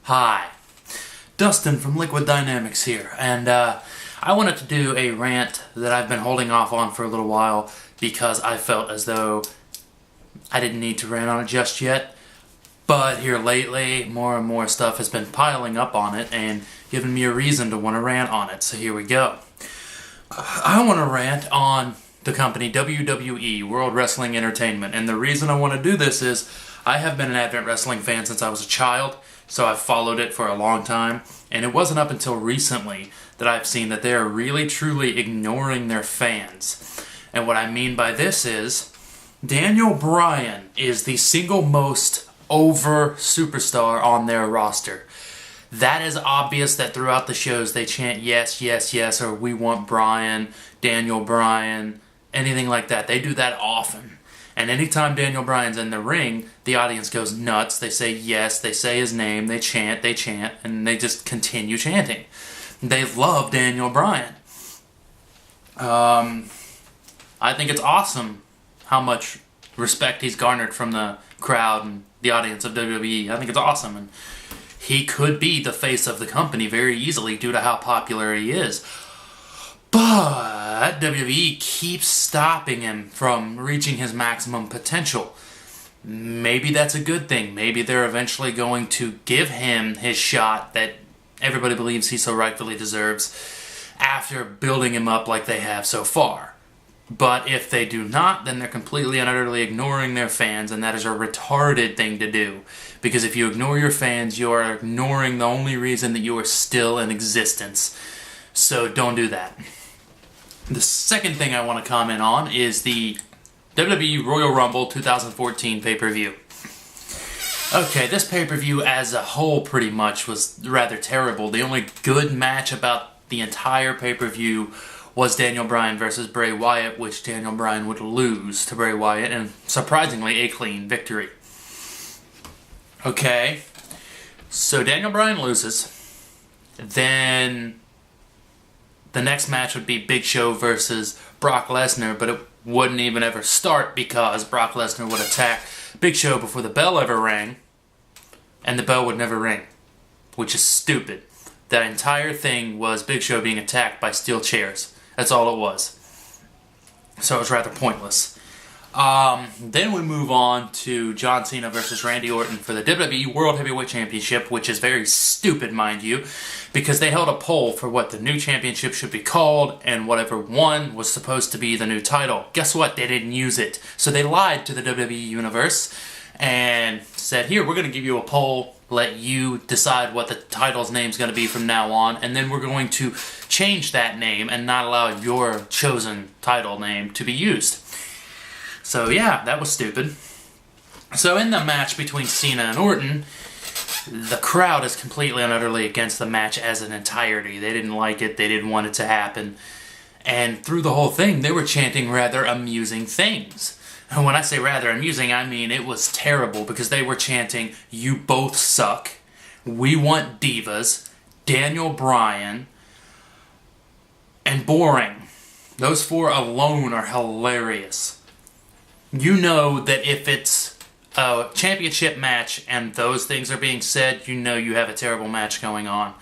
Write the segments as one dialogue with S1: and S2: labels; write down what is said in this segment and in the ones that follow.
S1: Hi, Dustin from Liquid Dynamics here, and I wanted to do a rant that I've been holding off on for a little while because I felt as though I didn't need to rant on it just yet, but here lately more and more stuff has been piling up on it and giving me a reason to want to rant on it, so here we go. I want to rant on the company WWE, World Wrestling Entertainment, and the reason I want to do this is I have been an avid wrestling fan since I was a child, so I've followed it for a long time, and it wasn't up until recently that I've seen that they are really truly ignoring their fans. And what I mean by this is, Daniel Bryan is the single most over superstar on their roster. That is obvious that throughout the shows they chant yes, yes, yes, or we want Bryan, Daniel Bryan, anything like that. They do that often. And anytime Daniel Bryan's in the ring, the audience goes nuts. They say yes, they say his name, they chant, and they just continue chanting. They love Daniel Bryan. I think it's awesome how much respect he's garnered from the crowd and the audience of WWE. I think it's awesome. And he could be the face of the company very easily due to how popular he is. But WWE keeps stopping him from reaching his maximum potential. Maybe that's a good thing. Maybe they're eventually going to give him his shot that everybody believes he so rightfully deserves after building him up like they have so far. But if they do not, then they're completely and utterly ignoring their fans, and that is a retarded thing to do. Because if you ignore your fans, you are ignoring the only reason that you are still in existence. So don't do that. The second thing I want to comment on is the WWE Royal Rumble 2014 pay-per-view. Okay, this pay-per-view as a whole pretty much was rather terrible. The only good match about the entire pay-per-view was Daniel Bryan versus Bray Wyatt, which Daniel Bryan would lose to Bray Wyatt, and surprisingly a clean victory. Okay, so Daniel Bryan loses. Then the next match would be Big Show versus Brock Lesnar, but it wouldn't even ever start because Brock Lesnar would attack Big Show before the bell ever rang, and the bell would never ring, which is stupid. That entire thing was Big Show being attacked by steel chairs. That's all it was. So it was rather pointless. Then we move on to John Cena versus Randy Orton for the WWE World Heavyweight Championship, which is very stupid, mind you, because they held a poll for what the new championship should be called, and whatever won was supposed to be the new title. Guess what? They didn't use it. So they lied to the WWE Universe and said, here, we're going to give you a poll, let you decide what the title's name's going to be from now on, and then we're going to change that name and not allow your chosen title name to be used. So yeah, that was stupid. So in the match between Cena and Orton, the crowd is completely and utterly against the match as an entirety. They didn't like it, they didn't want it to happen. And through the whole thing, they were chanting rather amusing things. And when I say rather amusing, I mean it was terrible because they were chanting, "You both suck," "We want divas," "Daniel Bryan," and "boring." Those four alone are hilarious. You know that if it's a championship match and those things are being said, you know you have a terrible match going on.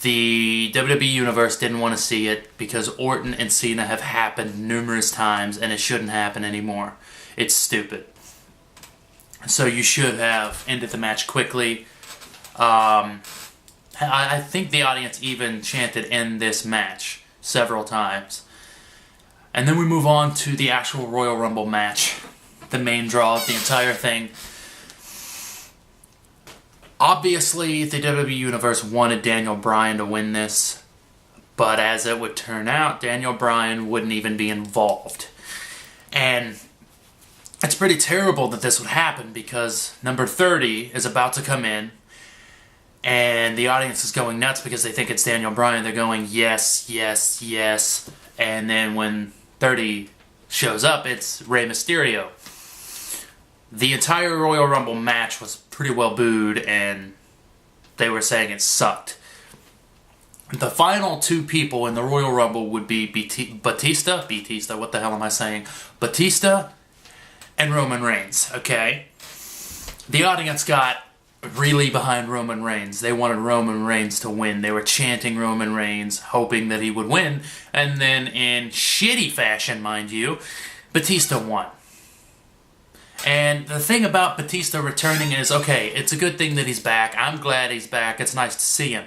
S1: The WWE Universe didn't want to see it because Orton and Cena have happened numerous times and it shouldn't happen anymore. It's stupid. So you should have ended the match quickly. I think the audience even chanted "end this match" several times. And then we move on to the actual Royal Rumble match, the main draw of the entire thing. Obviously, the WWE Universe wanted Daniel Bryan to win this, But as it would turn out, Daniel Bryan wouldn't even be involved. And it's pretty terrible that this would happen because number 30 is about to come in and the audience is going nuts because they think it's Daniel Bryan. They're going, yes, yes, yes. And then when 30 shows up, it's Rey Mysterio. The entire Royal Rumble match was pretty well booed and they were saying it sucked. The final two people in the Royal Rumble would be Batista, what the hell am I saying? Batista and Roman Reigns, okay? The audience got really behind Roman Reigns. They wanted Roman Reigns to win. They were chanting Roman Reigns, hoping that he would win. And then in shitty fashion, mind you, Batista won. And the thing about Batista returning is, okay, it's a good thing that he's back. I'm glad he's back. It's nice to see him.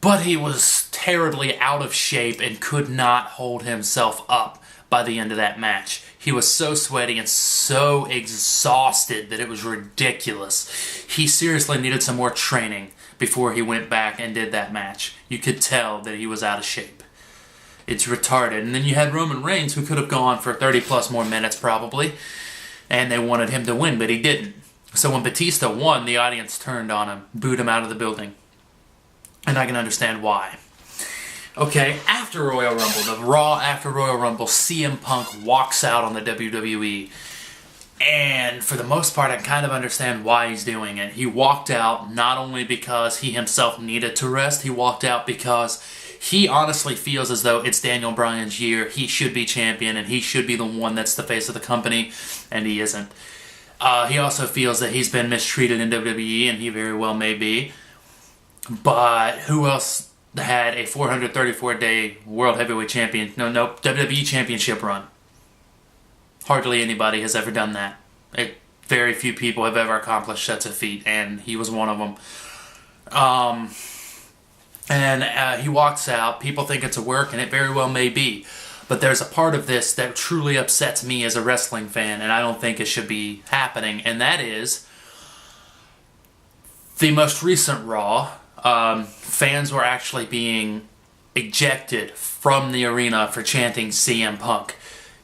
S1: But he was terribly out of shape and could not hold himself up by the end of that match. He was so sweaty and so exhausted that it was ridiculous. He seriously needed some more training before he went back and did that match. You could tell that he was out of shape. It's retarded. And then you had Roman Reigns, who could have gone for 30 plus more minutes probably, and they wanted him to win, but he didn't. So when Batista won, the audience turned on him, booed him out of the building. And I can understand why. Okay, after Royal Rumble, the Raw after Royal Rumble, CM Punk walks out on the WWE. And for the most part, I kind of understand why he's doing it. He walked out not only because he himself needed to rest, he walked out because he honestly feels as though it's Daniel Bryan's year. He should be champion, and he should be the one that's the face of the company, and he isn't. He also feels that he's been mistreated in WWE, and he very well may be. But who else had a 434-day World Heavyweight WWE Championship run? Hardly anybody has ever done that. Very few people have ever accomplished such a feat, and he was one of them. He walks out. People think it's a work, and it very well may be. But there's a part of this that truly upsets me as a wrestling fan, and I don't think it should be happening, and that is the most recent Raw. Fans were actually being ejected from the arena for chanting CM Punk.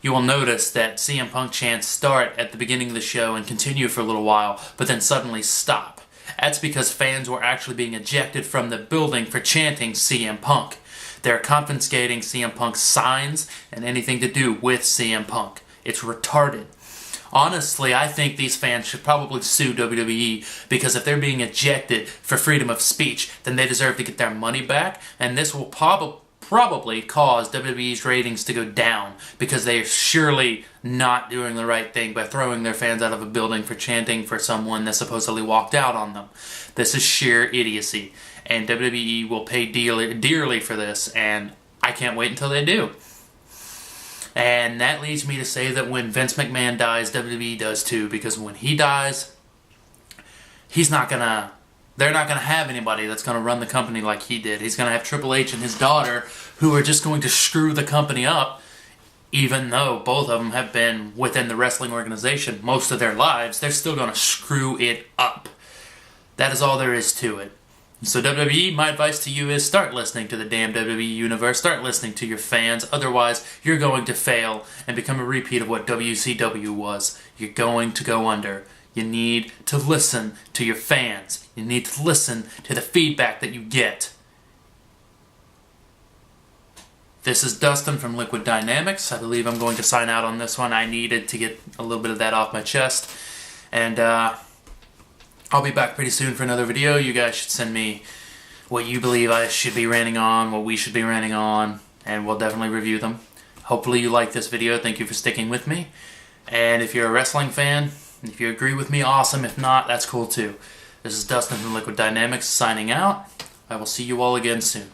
S1: You will notice that CM Punk chants start at the beginning of the show and continue for a little while, but then suddenly stop. That's because fans were actually being ejected from the building for chanting CM Punk. They're confiscating CM Punk's signs and anything to do with CM Punk. It's retarded. Honestly, I think these fans should probably sue WWE because if they're being ejected for freedom of speech, then they deserve to get their money back, and this will probably cause WWE's ratings to go down because they are surely not doing the right thing by throwing their fans out of a building for chanting for someone that supposedly walked out on them. This is sheer idiocy, and WWE will pay dearly for this, and I can't wait until they do. And that leads me to say that when Vince McMahon dies, WWE does too, because when he dies, they're not gonna have anybody that's gonna run the company like he did. He's gonna have Triple H and his daughter, who are just going to screw the company up, even though both of them have been within the wrestling organization most of their lives. They're still gonna screw it up. That is all there is to it. So WWE, my advice to you is start listening to the damn WWE universe. Start listening to your fans. Otherwise, you're going to fail and become a repeat of what WCW was. You're going to go under. You need to listen to your fans. You need to listen to the feedback that you get. This is Dustin from Liquid Dynamics. I believe I'm going to sign out on this one. I needed to get a little bit of that off my chest. And, I'll be back pretty soon for another video. You guys should send me what you believe I should be ranting on, what we should be ranting on, and we'll definitely review them. Hopefully you like this video. Thank you for sticking with me. And if you're a wrestling fan, if you agree with me, awesome. If not, that's cool too. This is Dustin from Liquid Dynamics signing out. I will see you all again soon.